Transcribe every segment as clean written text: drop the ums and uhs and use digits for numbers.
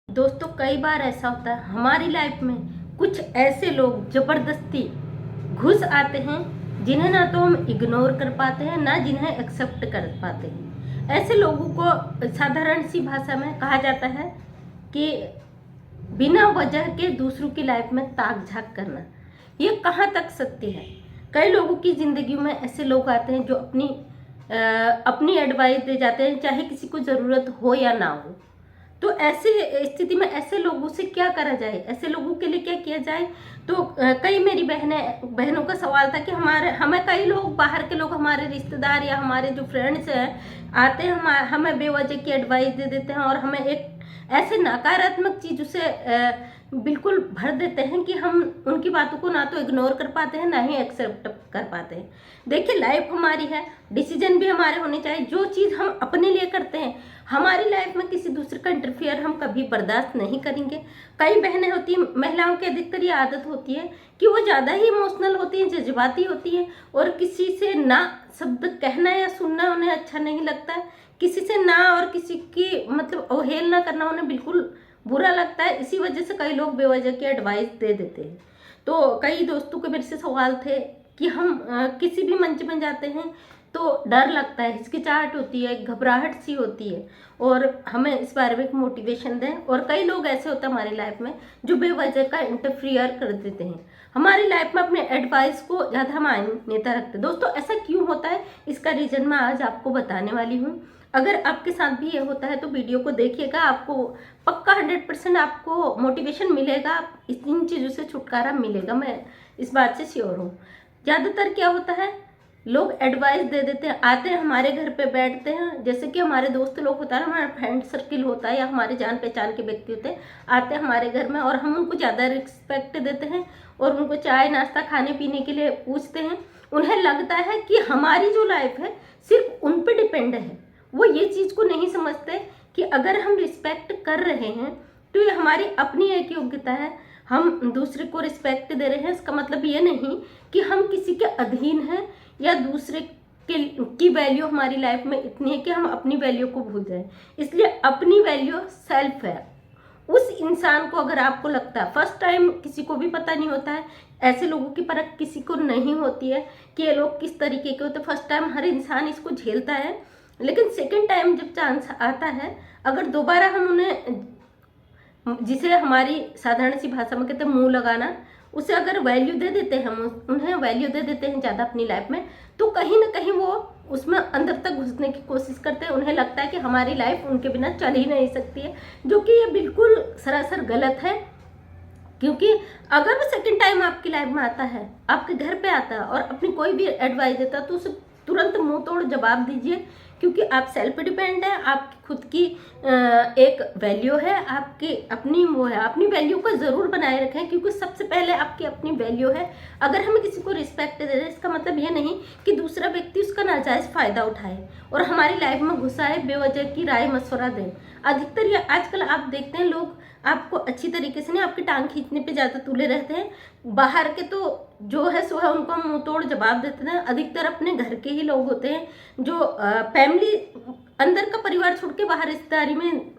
दोस्तों कई बार ऐसा होता है हमारी लाइफ में कुछ ऐसे लोग जबरदस्ती घुस आते हैं जिन्हें ना तो हम इग्नोर कर पाते हैं ना जिन्हें एक्सेप्ट कर पाते हैं। ऐसे लोगों को साधारण सी भाषा में कहा जाता है कि बिना वजह के दूसरों की लाइफ में ताक झाक करना। ये कहाँ तक सत्य है? कई लोगों की जिंदगी में ऐसे लोग आते हैं जो अपनी एडवाइस दे जाते हैं, चाहे किसी को ज़रूरत हो या ना हो। तो ऐसे स्थिति में ऐसे लोगों से क्या करा जाए, ऐसे लोगों के लिए क्या किया जाए? तो कई मेरी बहनों का सवाल था कि हमें कई लोग, बाहर के लोग, हमारे रिश्तेदार या हमारे जो फ्रेंड्स हैं आते हैं, हमें बेवजह की एडवाइस दे देते हैं और हमें एक ऐसे नकारात्मक चीज़ों से बिल्कुल भर देते हैं कि हम उनकी बातों को ना तो इग्नोर कर पाते हैं ना ही एक्सेप्ट कर पाते हैं। देखिए, लाइफ हमारी है, डिसीजन भी हमारे होने चाहिए। जो चीज़ हम अपने लिए करते हैं, हमारी लाइफ में किसी दूसरे का इंटरफियर हम कभी बर्दाश्त नहीं करेंगे। कई बहनें होती हैं, महिलाओं की अधिकतर ये आदत होती है कि वो ज़्यादा ही इमोशनल होती हैं, जज्बाती होती हैं और किसी से ना शब्द कहना या सुनना उन्हें अच्छा नहीं लगता है। किसी से ना और किसी की मतलब अवहेलना करना उन्हें बिल्कुल बुरा लगता है। इसी वजह से कई लोग बेवजह की एडवाइस दे देते हैं। तो कई दोस्तों के मेरे से सवाल थे कि हम किसी भी मंच में जाते हैं तो डर लगता है, हिचकिचाहट होती है, घबराहट सी होती है और हमें इस बारे में एक मोटिवेशन दें। और कई लोग ऐसे होते हैं हमारी लाइफ में जो बेवजह का इंटरफियर कर देते हैं हमारी लाइफ में, अपने एडवाइस को ज़्यादा मान्यता रखते हैं। दोस्तों ऐसा क्यों होता है, इसका रीज़न मैं आज आपको बताने वाली हूँ। अगर आपके साथ भी ये होता है तो वीडियो को देखिएगा, आपको पक्का 100% आपको मोटिवेशन मिलेगा, इन चीज़ों से छुटकारा मिलेगा, मैं इस बात से श्योर हूँ। ज़्यादातर क्या होता है, लोग एडवाइस दे देते हैं, आते हैं हमारे घर पे बैठते हैं, जैसे कि हमारे दोस्त लोग होता है, हमारा फ्रेंड सर्किल होता है या हमारे जान पहचान के व्यक्ति होते हैं, आते हैं हमारे घर में और हम उनको ज़्यादा रिस्पेक्ट देते हैं और उनको चाय नाश्ता खाने पीने के लिए पूछते हैं। उन्हें लगता है कि हमारी जो लाइफ है सिर्फ उन पर डिपेंड है। वो ये चीज़ को नहीं समझते कि अगर हम रिस्पेक्ट कर रहे हैं तो ये हमारी अपनी एक योग्यता है, हम दूसरे को रिस्पेक्ट दे रहे हैं। इसका मतलब ये नहीं कि हम किसी के अधीन हैं या दूसरे की वैल्यू हमारी लाइफ में इतनी है कि हम अपनी वैल्यू को भूल जाएं। इसलिए अपनी वैल्यू सेल्फ है। उस इंसान को अगर आपको लगता है, फर्स्ट टाइम किसी को भी पता नहीं होता है, ऐसे लोगों की परख किसी को नहीं होती है कि ये लोग किस तरीके के होते हैं। फर्स्ट टाइम हर इंसान इसको झेलता है, लेकिन सेकंड टाइम जब चांस आता है, अगर दोबारा हम उन्हें, जिसे हमारी साधारण सी भाषा में कहते हैं मुंह लगाना, उसे अगर वैल्यू दे देते हैं, हम उन्हें वैल्यू दे देते हैं ज़्यादा अपनी लाइफ में, तो कहीं ना कहीं वो उसमें अंदर तक घुसने की कोशिश करते हैं। उन्हें लगता है कि हमारी लाइफ उनके बिना चल ही नहीं सकती है, जो कि ये बिल्कुल सरासर गलत है। क्योंकि अगर वो सेकंड टाइम आपकी लाइफ में आता है, आपके घर पे आता है और अपनी कोई भी एडवाइस देता है, तो उसे तुरंत मुंह तोड़ जवाब दीजिए। क्योंकि आप सेल्फ डिपेंड है, आपकी खुद की एक वैल्यू है, आपकी अपनी वो है, अपनी वैल्यू को ज़रूर बनाए रखें क्योंकि सबसे पहले आपकी अपनी वैल्यू है। अगर हम किसी को रिस्पेक्ट दे रहे हैं, इसका मतलब ये नहीं कि दूसरा व्यक्ति उसका नाजायज़ फ़ायदा उठाए और हमारी लाइफ में घुसाए, बेवजह की राय मशवरा दें। अधिकतर ये आजकल आप देखते हैं, लोग आपको अच्छी तरीके से नहीं, आपकी टांग खींचने पे ज़्यादा तुले रहते हैं। बाहर के तो जो है सो है, उनको हम मुंह तोड़ जवाब देते हैं। अधिकतर अपने घर के ही लोग होते हैं जो फैमिली, अंदर का परिवार छोड़ के बाहर रिश्तेदारी में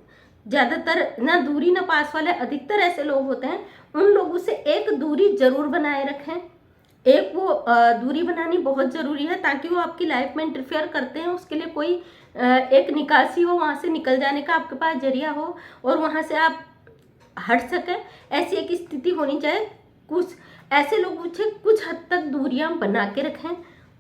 ज़्यादातर ना दूरी ना पास वाले अधिकतर ऐसे लोग होते हैं। उन लोगों से एक दूरी जरूर बनाए रखें। एक वो दूरी बनानी बहुत ज़रूरी है ताकि वो आपकी लाइफ में इंटरफेयर करते हैं, उसके लिए कोई एक निकासी हो, वहाँ से निकल जाने का आपके पास जरिया हो और वहाँ से आप हट सकें। ऐसी एक स्थिति होनी चाहिए। कुछ ऐसे लोगों से कुछ हद तक दूरियां बना के रखें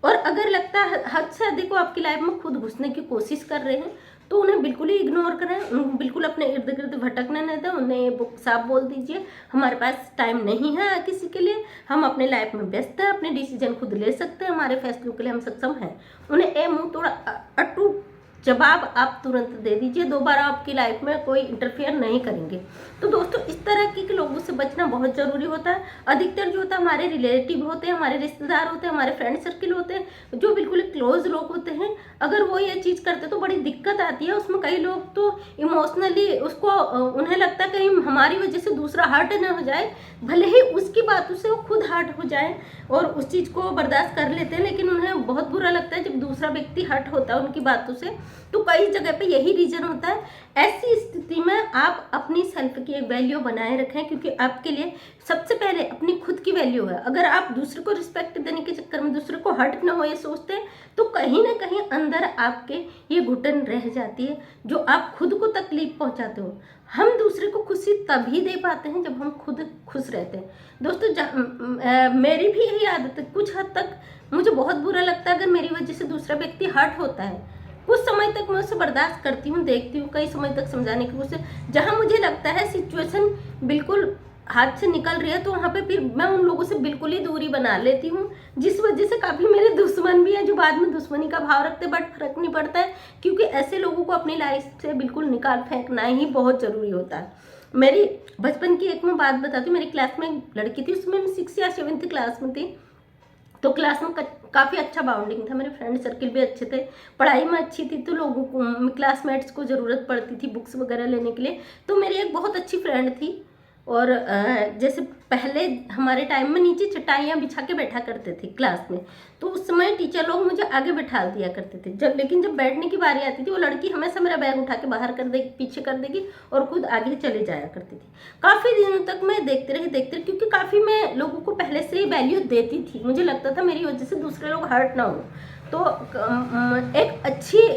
और अगर लगता है हद से अधिक वो आपकी लाइफ में खुद घुसने की कोशिश कर रहे हैं तो उन्हें बिल्कुल ही इग्नोर करें, उन्हें बिल्कुल अपने इर्द गिर्द भटकने नहीं दें। उन्हें साफ बोल दीजिए, हमारे पास टाइम नहीं है किसी के लिए, हम अपने लाइफ में व्यस्त हैं, अपने डिसीजन खुद ले सकते हैं, हमारे फैसलों के लिए हम सक्षम हैं। उन्हें ए मुंह थोड़ा अटूट जवाब आप तुरंत दे दीजिए, दोबारा आपकी लाइफ में कोई इंटरफेयर नहीं करेंगे। तो दोस्तों इस तरह के लोगों से बचना बहुत ज़रूरी होता है। अधिकतर जो होता है हमारे रिलेटिव होते हैं, हमारे रिश्तेदार होते हैं, हमारे फ्रेंड सर्किल होते हैं, जो बिल्कुल क्लोज लोग होते हैं। अगर वो ये चीज़ करते तो बड़ी दिक्कत आती है। उसमें कई लोग तो इमोशनली उसको, उन्हें लगता है कहीं हमारी वजह से दूसरा हर्ट ना हो जाए, भले ही उसकी बातों से वो खुद हर्ट हो जाए और उस चीज़ को बर्दाश्त कर लेते हैं, लेकिन उन्हें बहुत बुरा लगता है जब दूसरा व्यक्ति हर्ट होता है उनकी बातों से। तो कई जगह पे यही रीज़न होता है। ऐसी स्थिति में आप अपनी सेल्फ की एक वैल्यू बनाए रखें, क्योंकि आपके लिए सबसे पहले अपनी खुद की वैल्यू है। अगर आप दूसरे को रिस्पेक्ट देने के चक्कर में दूसरे को हर्ट ना हो ये सोचते हैं, तो कहीं ना कहीं अंदर आपके ये घुटन रह जाती है जो आप खुद को तकलीफ पहुंचाते हो। हम दूसरे को खुशी तभी दे पाते हैं जब हम खुद खुश रहते हैं। दोस्तों मेरी भी यही आदत है। कुछ हद तक मुझे बहुत बुरा लगता है अगर मेरी वजह से दूसरा व्यक्ति हर्ट होता है। कुछ समय तक मैं उसे बर्दाश्त करती हूँ, देखती हूँ, कई समय तक समझाने की कोशिश। जहाँ मुझे लगता है सिचुएशन बिल्कुल हाथ से निकल रही है, तो वहाँ पे फिर मैं उन लोगों से बिल्कुल ही दूरी बना लेती हूँ, जिस वजह से काफ़ी मेरे दुश्मन भी हैं जो बाद में दुश्मनी का भाव रखते हैं। बट फर्क नहीं पड़ता है, क्योंकि ऐसे लोगों को अपनी लाइफ से बिल्कुल निकाल फेंकना ही बहुत ज़रूरी होता है। मेरी बचपन की एक मैं बात बताती हूँ। मेरी क्लास में एक लड़की थी, उसमें मैं 6 या 7th क्लास में थी। तो क्लास में काफ़ी अच्छा बाउंडिंग था, मेरे फ्रेंड सर्किल भी अच्छे थे, पढ़ाई में अच्छी थी, तो लोगों को क्लासमेट्स को ज़रूरत पड़ती थी बुक्स वगैरह लेने के लिए। तो मेरी एक बहुत अच्छी फ्रेंड थी, और जैसे पहले हमारे टाइम में नीचे चटाइयाँ बिछा के बैठा करते थे क्लास में, तो उस समय टीचर लोग मुझे आगे बैठा दिया करते थे। लेकिन जब बैठने की बारी आती थी, वो लड़की हमेशा मेरा बैग उठा के बाहर कर देगी, पीछे कर देगी, और खुद आगे चले जाया करती थी। काफ़ी दिनों तक मैं देखते रही, क्योंकि काफ़ी मैं लोगों को पहले से ही वैल्यू देती थी। मुझे लगता था मेरी वजह से दूसरे लोग हर्ट ना हो। तो एक अच्छी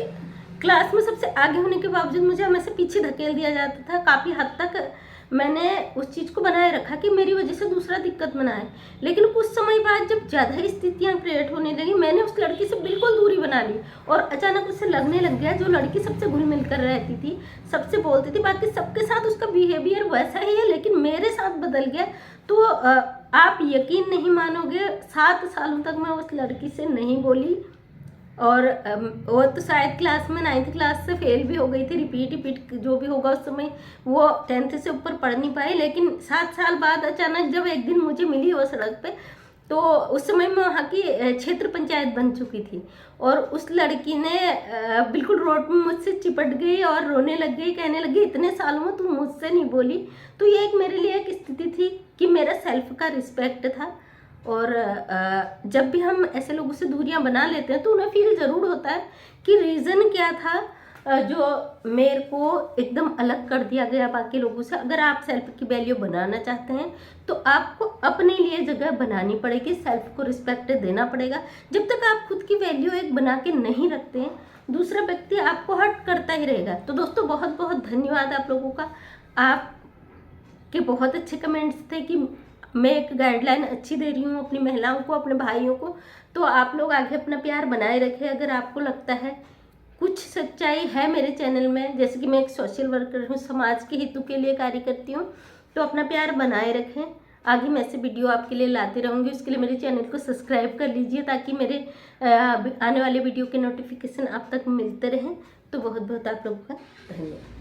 क्लास में सबसे आगे होने के बावजूद मुझे हमेशा पीछे धकेल दिया जाता था। काफ़ी हद तक मैंने उस चीज़ को बनाए रखा कि मेरी वजह से दूसरा दिक्कत ना आए। लेकिन कुछ समय बाद जब ज़्यादा स्थितियाँ क्रिएट होने लगी, मैंने उस लड़की से बिल्कुल दूरी बना ली, और अचानक उससे लगने लग गया जो लड़की सबसे घुल मिल कर रहती थी, सबसे बोलती थी, बाकी सबके साथ उसका बिहेवियर वैसा ही है, लेकिन मेरे साथ बदल गया। तो आप यकीन नहीं मानोगे, 7 सालों तक मैं उस लड़की से नहीं बोली, और वो तो शायद क्लास में 9th क्लास से फेल भी हो गई थी। रिपीट जो भी होगा उस समय, वो 10th से ऊपर पढ़ नहीं पाई। लेकिन 7 साल बाद अचानक जब एक दिन मुझे मिली वो सड़क पे, तो उस समय मैं वहाँ की क्षेत्र पंचायत बन चुकी थी, और उस लड़की ने बिल्कुल रोड में मुझसे चिपट गई और रोने लग गई, कहने लगी इतने सालों में तुम मुझसे नहीं बोली। तो ये एक मेरे लिए एक स्थिति थी कि मेरा सेल्फ का रिस्पेक्ट था। और जब भी हम ऐसे लोगों से दूरियां बना लेते हैं तो उन्हें फील ज़रूर होता है कि रीज़न क्या था जो मेरे को एकदम अलग कर दिया गया बाकी लोगों से। अगर आप सेल्फ की वैल्यू बनाना चाहते हैं तो आपको अपने लिए जगह बनानी पड़ेगी, सेल्फ को रिस्पेक्ट देना पड़ेगा। जब तक आप खुद की वैल्यू एक बना के नहीं रखते हैं, दूसरा व्यक्ति आपको हर्ट करता ही रहेगा। तो दोस्तों बहुत बहुत धन्यवाद आप लोगों का। आपके बहुत अच्छे कमेंट्स थे कि मैं एक गाइडलाइन अच्छी दे रही हूँ अपनी महिलाओं को, अपने भाइयों को। तो आप लोग आगे अपना प्यार बनाए रखें। अगर आपको लगता है कुछ सच्चाई है मेरे चैनल में, जैसे कि मैं एक सोशल वर्कर हूँ, समाज के हितों के लिए कार्य करती हूँ, तो अपना प्यार बनाए रखें। आगे मैं ऐसे वीडियो आपके लिए लाती रहूँगी। उसके लिए मेरे चैनल को सब्सक्राइब कर लीजिए ताकि मेरे आने वाले वीडियो के नोटिफिकेशन आप तक मिलते रहें। तो बहुत बहुत आप लोगों का धन्यवाद।